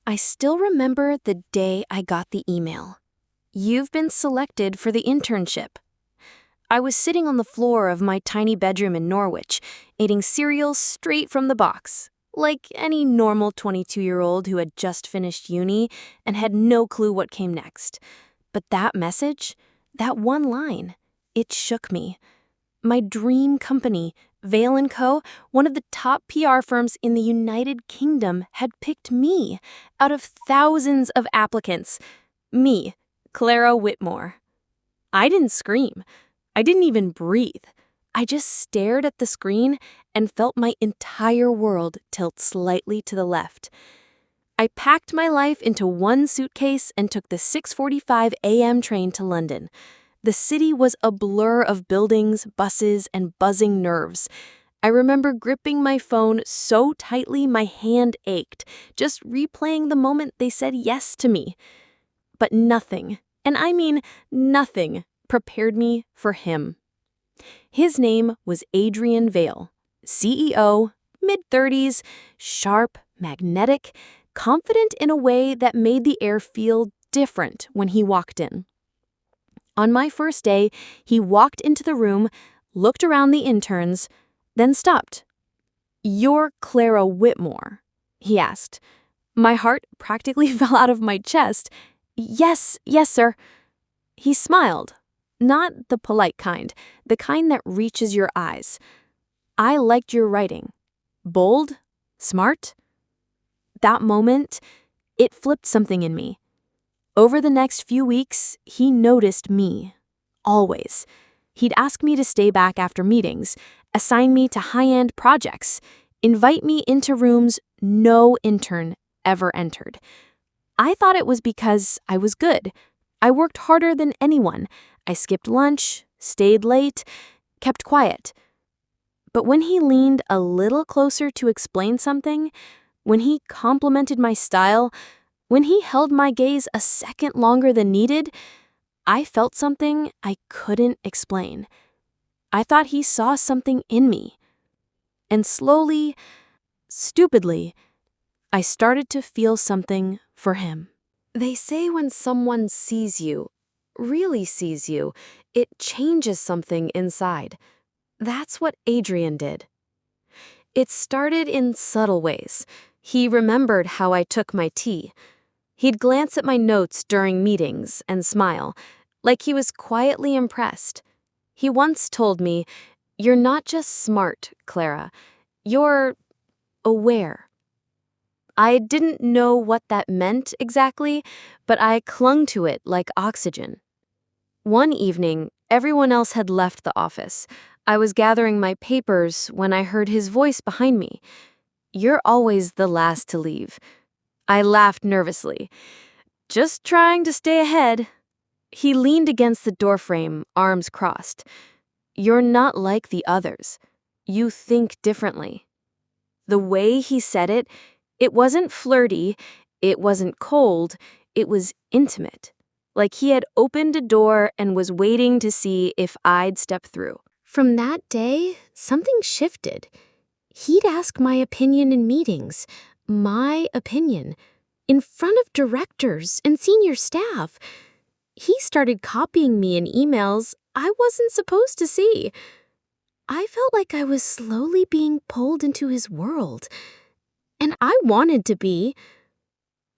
I still remember the day I got the email. You've been selected for the internship. I was sitting on the floor of my tiny bedroom in Norwich, eating cereal straight from the box, like any normal 22-year-old who had just finished uni and had no clue what came next. But that message, that one line, it shook me. My dream company, Vale & Co., one of the top PR firms in the United Kingdom, had picked me out of thousands of applicants. Me, Clara Whitmore. I didn't scream. I didn't even breathe. I just stared at the screen and felt my entire world tilt slightly to the left. I packed my life into one suitcase and took the 6:45 a.m. train to London. The city was a blur of buildings, buses, and buzzing nerves. I remember gripping my phone so tightly my hand ached, just replaying the moment they said yes to me. But nothing, and I mean nothing, prepared me for him. His name was Adrian Vale, CEO, mid-30s, sharp, magnetic, confident in a way that made the air feel different when he walked in. On my first day, he walked into the room, looked around the interns, then stopped. "You're Clara Whitmore?" he asked. My heart practically fell out of my chest. Yes, sir." He smiled. Not the polite kind, the kind that reaches your eyes. "I liked your writing. Bold? Smart?" That moment, it flipped something in me. Over the next few weeks, he noticed me. Always. He'd ask me to stay back after meetings, assign me to high-end projects, invite me into rooms no intern ever entered. I thought it was because I was good. I worked harder than anyone. I skipped lunch, stayed late, kept quiet. But when he leaned a little closer to explain something, when he complimented my style, when he held my gaze a second longer than needed, I felt something I couldn't explain. I thought he saw something in me. And slowly, stupidly, I started to feel something for him. They say when someone sees you, really sees you, it changes something inside. That's what Adrian did. It started in subtle ways. He remembered how I took my tea. He'd glance at my notes during meetings and smile, like he was quietly impressed. He once told me, "You're not just smart, Clara. You're aware." I didn't know what that meant exactly, but I clung to it like oxygen. One evening, everyone else had left the office. I was gathering my papers when I heard his voice behind me. "You're always the last to leave." I laughed nervously. "Just trying to stay ahead." He leaned against the doorframe, arms crossed. "You're not like the others. You think differently." The way he said it, it wasn't flirty, it wasn't cold, it was intimate. Like he had opened a door and was waiting to see if I'd step through. From that day, something shifted. He'd ask my opinion in meetings, my opinion, in front of directors and senior staff. He started copying me in emails I wasn't supposed to see. I felt like I was slowly being pulled into his world. And I wanted to be.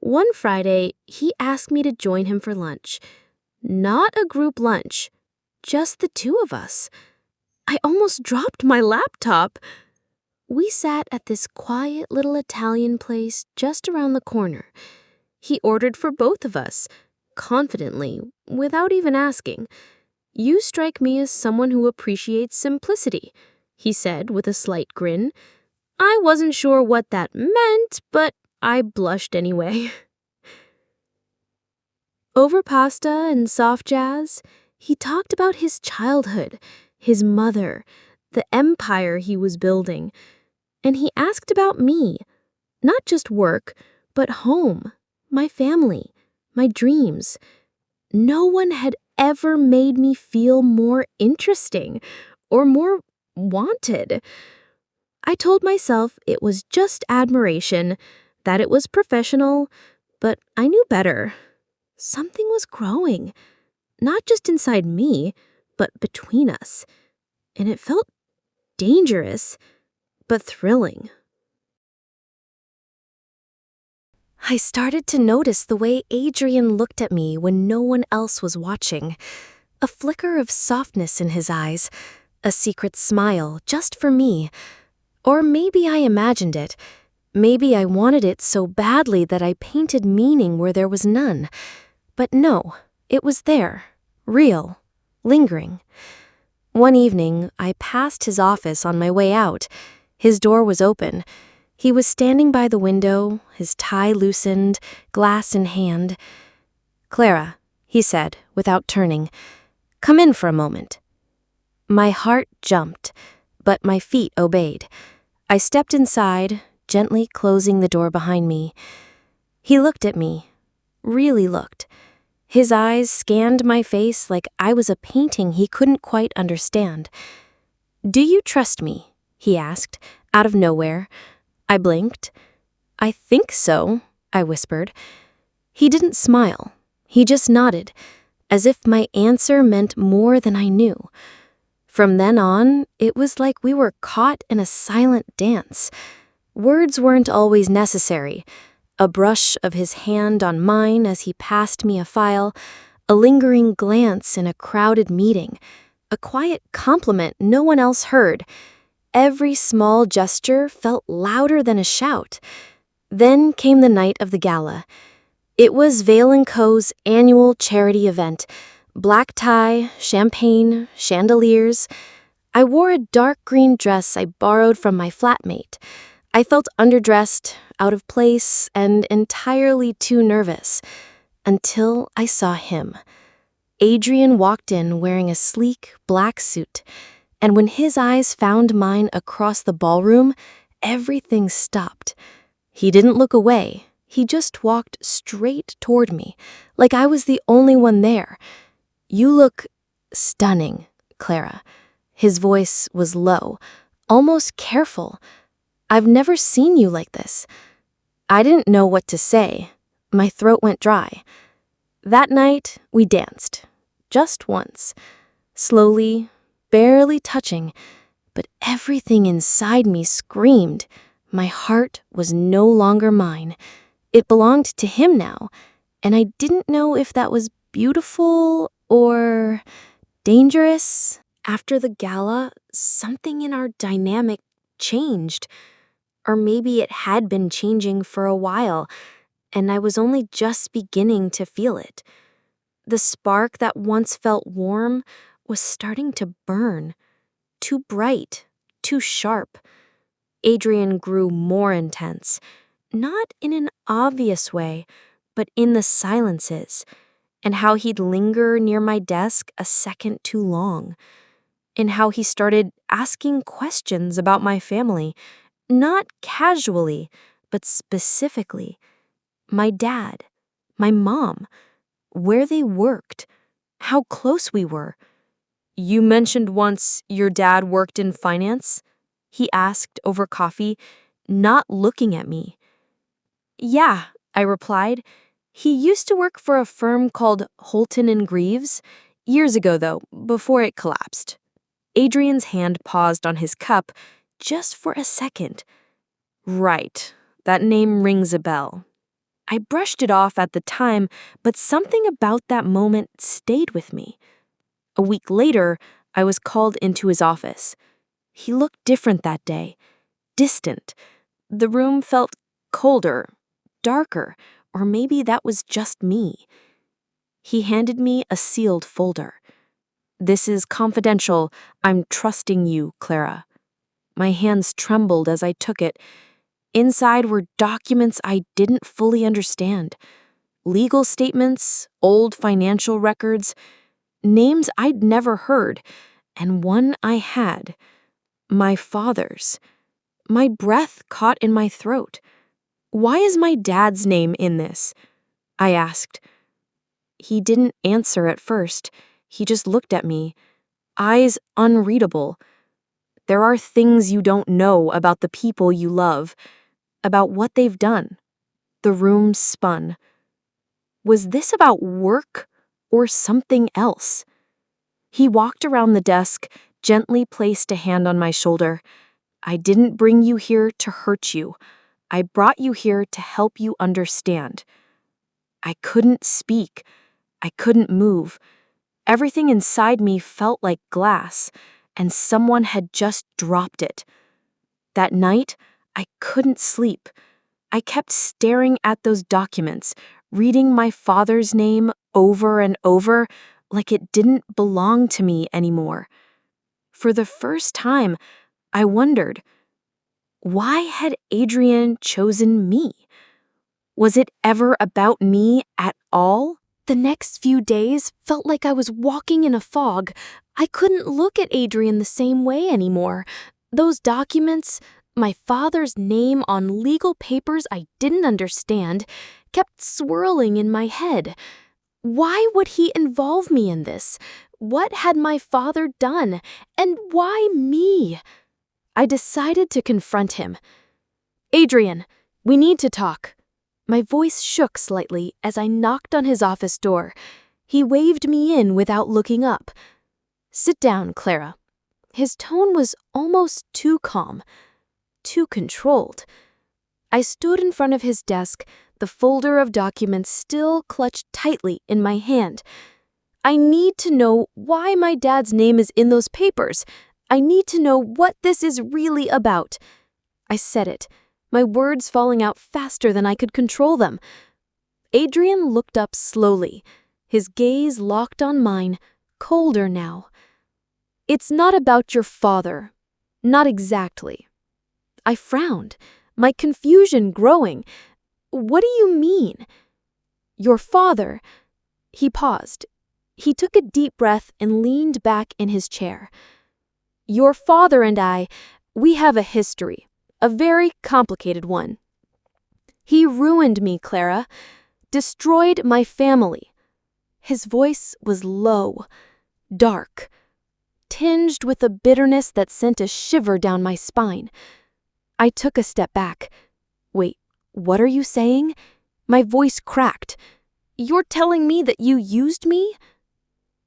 One Friday, he asked me to join him for lunch. Not a group lunch, just the two of us. I almost dropped my laptop. We sat at this quiet little Italian place just around the corner. He ordered for both of us, confidently, without even asking. "You strike me as someone who appreciates simplicity," he said with a slight grin. I wasn't sure what that meant, but I blushed anyway. Over pasta and soft jazz, he talked about his childhood, his mother, the empire he was building. And he asked about me, not just work, but home, my family, my dreams. No one had ever made me feel more interesting or more wanted. I told myself it was just admiration, that it was professional, But I knew better. Something was growing, not just inside me, but between us. And it felt dangerous, but thrilling. I started to notice the way Adrian looked at me when no one else was watching. A flicker of softness in his eyes, a secret smile just for me. Or maybe I imagined it. Maybe I wanted it so badly that I painted meaning where there was none. But no, it was there, real, lingering. One evening, I passed his office on my way out. His door was open. He was standing by the window, his tie loosened, glass in hand. "Clara," he said, without turning, "come in for a moment." My heart jumped, but my feet obeyed. I stepped inside, gently closing the door behind me. He looked at me, really looked. His eyes scanned my face like I was a painting he couldn't quite understand. "Do you trust me?" he asked, out of nowhere. I blinked. "I think so," I whispered. He didn't smile. He just nodded, as if my answer meant more than I knew. From then on, it was like we were caught in a silent dance. Words weren't always necessary. A brush of his hand on mine as he passed me a file, a lingering glance in a crowded meeting, a quiet compliment no one else heard. Every small gesture felt louder than a shout. Then came the night of the gala. It was Vale & Co.'s annual charity event. Black tie, champagne, chandeliers. I wore a dark green dress I borrowed from my flatmate. I felt underdressed, out of place, and entirely too nervous. Until I saw him. Adrian walked in wearing a sleek black suit. And when his eyes found mine across the ballroom, everything stopped. He didn't look away. He just walked straight toward me, like I was the only one there. "You look stunning, Clara." His voice was low, almost careful. "I've never seen you like this." I didn't know what to say. My throat went dry. That night, we danced. Just once. Slowly, barely touching, but everything inside me screamed. My heart was no longer mine. It belonged to him now, and I didn't know if that was beautiful or dangerous. After the gala, something in our dynamic changed. Or maybe it had been changing for a while, and I was only just beginning to feel it. The spark that once felt warm was starting to burn. Too bright, too sharp. Adrian grew more intense, not in an obvious way, but in the silences, and how he'd linger near my desk a second too long, and how he started asking questions about my family, not casually, but specifically. My dad, my mom, where they worked, how close we were. "You mentioned once your dad worked in finance?" he asked over coffee, not looking at me. "Yeah," I replied. "He used to work for a firm called Holton and Greaves. Years ago, though, before it collapsed." Adrian's hand paused on his cup just for a second. "Right, that name rings a bell." I brushed it off at the time, but something about that moment stayed with me. A week later, I was called into his office. He looked different that day, distant. The room felt colder, darker, or maybe that was just me. He handed me a sealed folder. "This is confidential. I'm trusting you, Clara." My hands trembled as I took it. Inside were documents I didn't fully understand. Legal statements, old financial records, names I'd never heard, and one I had. My father's. My breath caught in my throat. "Why is my dad's name in this?" I asked. He didn't answer at first. He just looked at me, eyes unreadable. "There are things you don't know about the people you love, about what they've done. The room spun. Was this about work or something else? He walked around the desk, gently placed a hand on my shoulder. I didn't bring you here to hurt you. I brought you here to help you understand. I couldn't speak. I couldn't move. Everything inside me felt like glass, and someone had just dropped it. That night, I couldn't sleep. I kept staring at those documents, reading my father's name over and over, like it didn't belong to me anymore. For the first time, I wondered, why had Adrian chosen me? Was it ever about me at all? The next few days felt like I was walking in a fog. I couldn't look at Adrian the same way anymore. Those documents, my father's name on legal papers I didn't understand, kept swirling in my head. Why would he involve me in this? What had my father done? And why me? I decided to confront him. Adrian, we need to talk. My voice shook slightly as I knocked on his office door. He waved me in without looking up. Sit down, Clara. His tone was almost too calm, too controlled. I stood in front of his desk, the folder of documents still clutched tightly in my hand. I need to know why my dad's name is in those papers. I need to know what this is really about. I said it, my words falling out faster than I could control them. Adrian looked up slowly, his gaze locked on mine, colder now. It's not about your father. Not exactly. I frowned, my confusion growing. What do you mean? Your father. He paused. He took a deep breath and leaned back in his chair. Your father and I, we have a history, a very complicated one. He ruined me, Clara, destroyed my family. His voice was low, dark, tinged with a bitterness that sent a shiver down my spine. I took a step back. Wait, what are you saying? My voice cracked. You're telling me that you used me?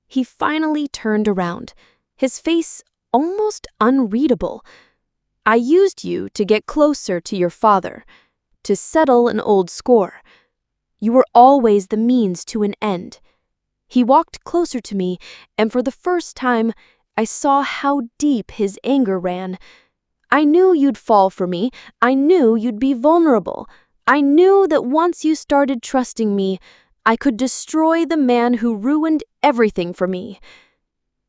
He finally turned around, his face almost unreadable. I used you to get closer to your father, to settle an old score. You were always the means to an end. He walked closer to me, and for the first time, I saw how deep his anger ran. I knew you'd fall for me. I knew you'd be vulnerable. I knew that once you started trusting me, I could destroy the man who ruined everything for me.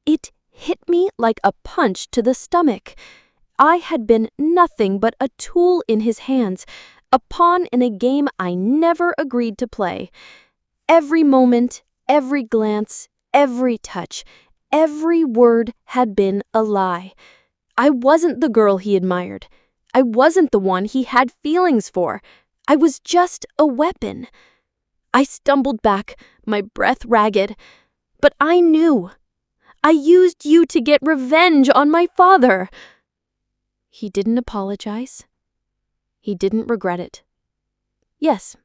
It hit me like a punch to the stomach. I had been nothing but a tool in his hands, a pawn in a game I never agreed to play. Every moment, every glance, every touch, every word had been a lie. I wasn't the girl he admired. I wasn't the one he had feelings for. I was just a weapon. I stumbled back, my breath ragged. But I knew. I used you to get revenge on my father. He didn't apologize. He didn't regret it. Yes,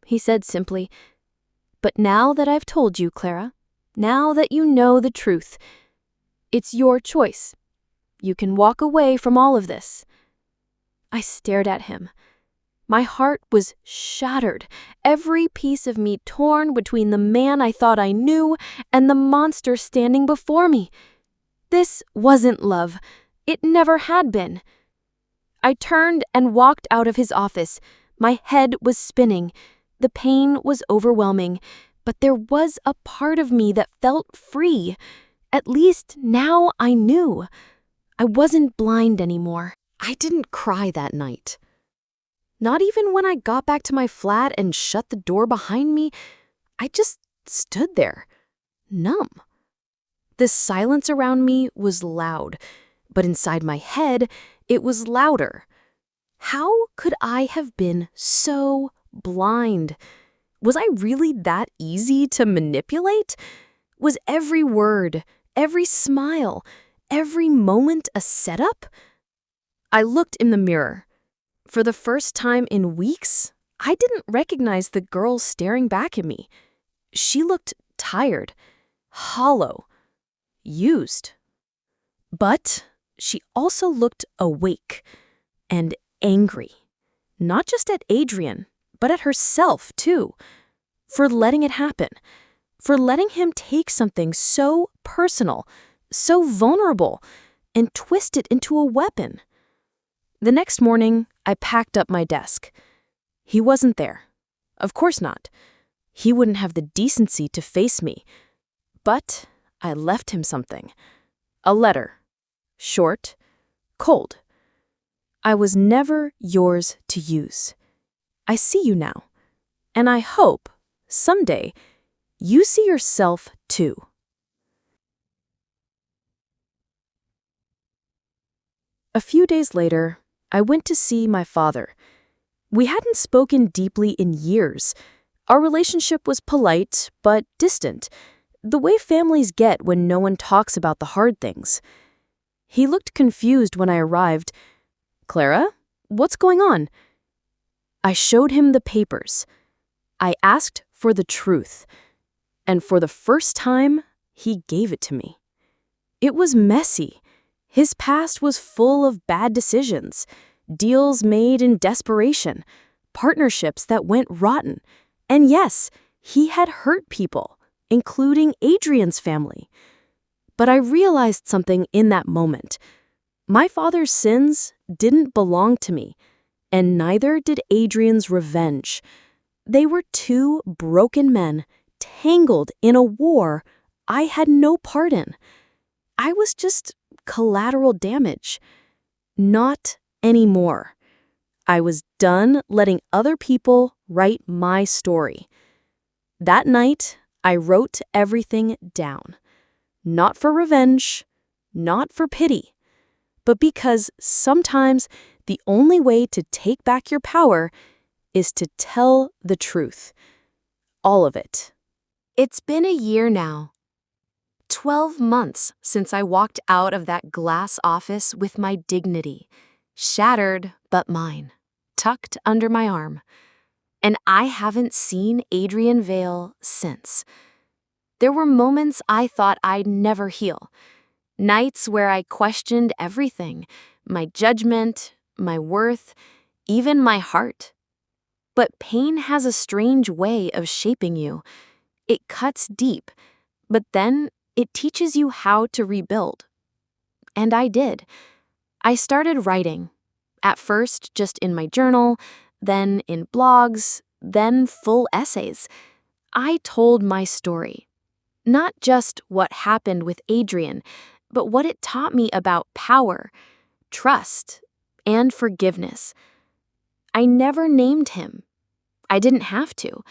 he said simply. But now that I've told you, Clara, now that you know the truth, it's your choice. You can walk away from all of this. I stared at him. My heart was shattered, every piece of me torn between the man I thought I knew and the monster standing before me. This wasn't love. It never had been. I turned and walked out of his office. My head was spinning. The pain was overwhelming, but there was a part of me that felt free. At least now I knew. I wasn't blind anymore. I didn't cry that night. Not even when I got back to my flat and shut the door behind me. I just stood there, numb. The silence around me was loud, but inside my head, it was louder. How could I have been so blind? Was I really that easy to manipulate? Was every word, every smile, every moment a setup? I looked in the mirror. For the first time in weeks, I didn't recognize the girl staring back at me. She looked tired, hollow, used. But she also looked awake and angry. Not just at Adrian, but at herself, too. For letting it happen. For letting him take something so personal, so vulnerable, and twist it into a weapon. The next morning, I packed up my desk. He wasn't there. Of course not. He wouldn't have the decency to face me. But I left him something. A letter. Short, cold. I was never yours to use. I see you now. And I hope, someday, you see yourself too. A few days later, I went to see my father. We hadn't spoken deeply in years. Our relationship was polite, but distant, the way families get when no one talks about the hard things. He looked confused when I arrived. "Clara, what's going on?" I showed him the papers. I asked for the truth. And for the first time, he gave it to me. It was messy. His past was full of bad decisions, deals made in desperation, partnerships that went rotten. And yes, he had hurt people, including Adrian's family. But I realized something in that moment. My father's sins didn't belong to me, and neither did Adrian's revenge. They were two broken men tangled in a war I had no part in. I was just collateral damage. Not anymore. I was done letting other people write my story. That night, I wrote everything down. Not for revenge, not for pity, but because sometimes the only way to take back your power is to tell the truth. All of it. It's been a year now. 12 months since I walked out of that glass office with my dignity, shattered but mine, tucked under my arm. And I haven't seen Adrian Vale since. There were moments I thought I'd never heal. Nights where I questioned everything, my judgment, my worth, even my heart. But pain has a strange way of shaping you. It cuts deep, but then it teaches you how to rebuild. And I did. I started writing. At first, just in my journal, then in blogs, then full essays. I told my story. Not just what happened with Adrian, but what it taught me about power, trust, and forgiveness. I never named him. I didn't have to.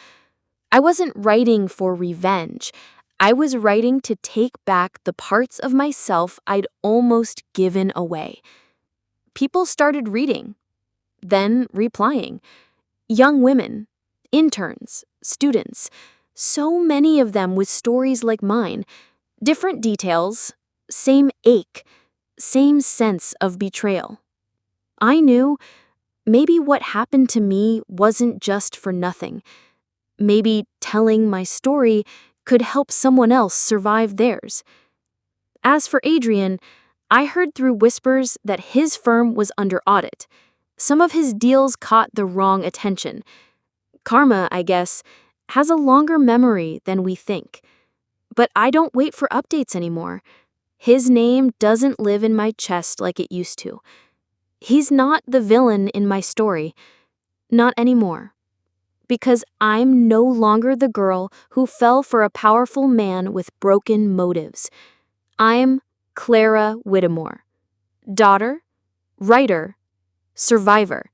I wasn't writing for revenge. I was writing to take back the parts of myself I'd almost given away. People started reading, then replying. Young women, interns, students, so many of them with stories like mine, different details, same ache, same sense of betrayal. I knew maybe what happened to me wasn't just for nothing. Maybe telling my story could help someone else survive theirs. As for Adrian, I heard through whispers that his firm was under audit. Some of his deals caught the wrong attention. Karma, I guess, has a longer memory than we think. But I don't wait for updates anymore. His name doesn't live in my chest like it used to. He's not the villain in my story. Not anymore. Because I'm no longer the girl who fell for a powerful man with broken motives. I'm Clara Whitmore. Daughter, writer, survivor,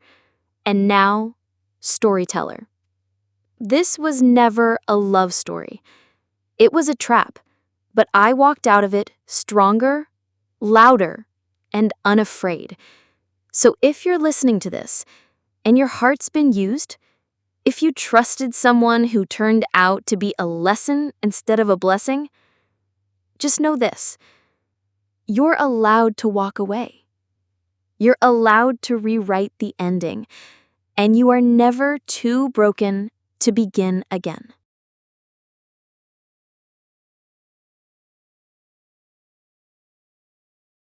and now storyteller. This was never a love story. It was a trap, but I walked out of it stronger, louder, and unafraid. So if you're listening to this, and your heart's been used, if you trusted someone who turned out to be a lesson instead of a blessing, just know this. You're allowed to walk away. You're allowed to rewrite the ending. and you are never too broken to begin again.